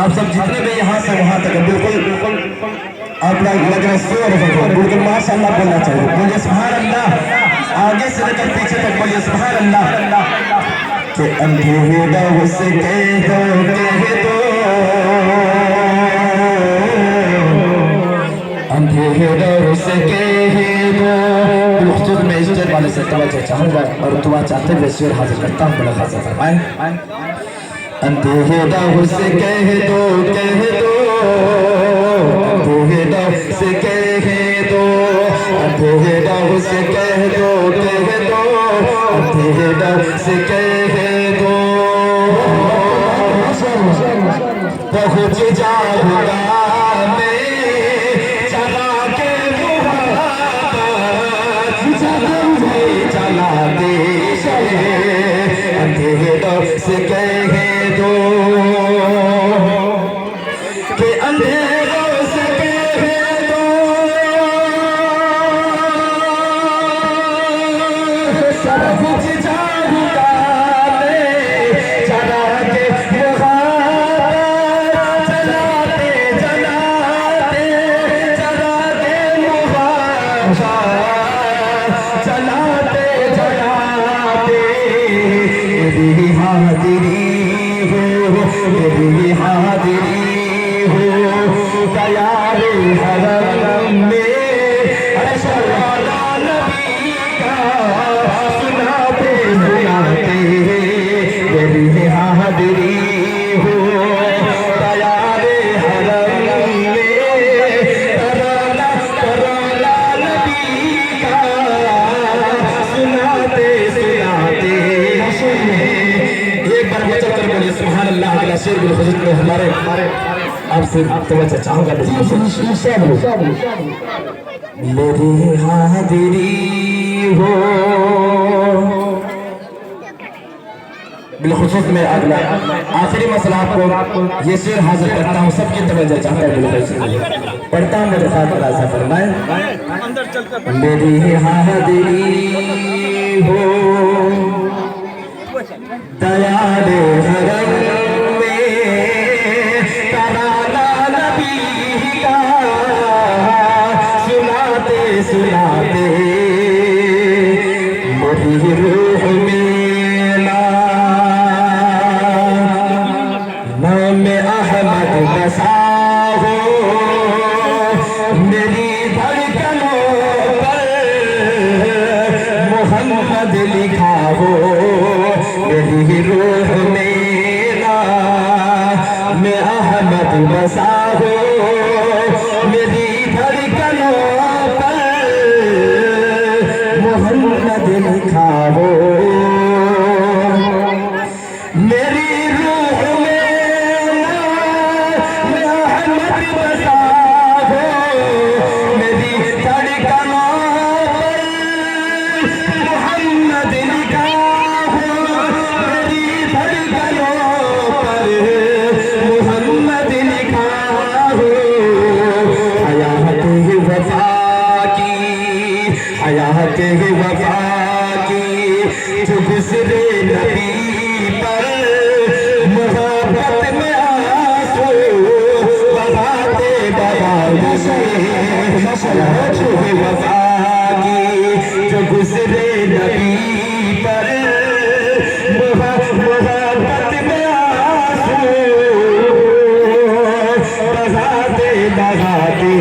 आप सब जितने भी यहाँ से वहाँ तक बिल्कुल आप लोग लग रहे हैं बिल्कुल माशाअल्लाह बोलना चाहिए। बोलिए सुभान अल्लाह, आगे से लेकर पीछे तक बोलिए सुभान अल्लाह। के अंधेरे से कह दो अंधेरे से कह दो। खुद में इज्जत वाले से तवज्जो चाहूंगा और दुआ चाहते हुए शेर हाजिर करता हूँ। बड़ा खासा फरमाएं, अंधेरे से कह दो अंधेरे से कह दो अंधेरे से कह दो अंधेरे से कह दो पहुँच जाऊंगा मैं चला के चला दे अंधेरे से कह दो कि अंधेरों से कह दो सब कुछ जाऊंगा मैं चला के चलाते चलाते चलाते चलाते चलाते मेरी हाजिरी हो तैयार हरम में अशराना नबी का सुनाते सुनाते मेरी हाजिरी हो तैयार हरम में तराना नबी का सुनाते सुनाते। एक बार बचत कर बोलिए सुभान अल्लाह। अगला शेर बिलखुद में हमारे आपसे तवज्जो चाहूंगा। मेरी हाजिरी हो बिलखुसूस में अगला आखिरी मसला आपको ये शेर हाजिर करता हूँ। सबकी तवज्जो चाहता हूँ, पढ़ता हूँ मेरे साथ ऐसा फरमाएं। मेरी हाजिरी हो दयाल हरम में तराना नबी का सुनाते सुनाते मेरी रूह में नाम अहमद बसा हो मेरी धड़कनों पर मोहम्मद लिखा हो मेरी रूह में नाम अहमद बसा हो मेरी धड़कनों पर मोहम्मद लिखा हो मेरी रूह में नाम अहमद बसा हो मेरी धड़कनों पर मोहम्मद लिखा मोहम्मद लिखा हो। हयात ही वफा की जो गुज़रे नबी पर मोहब्बत में आंसू बहाते बहाते हयात ही वफा की जो गुज़रे नबी पर मोहब्बत में आंसू बहाते बहाते।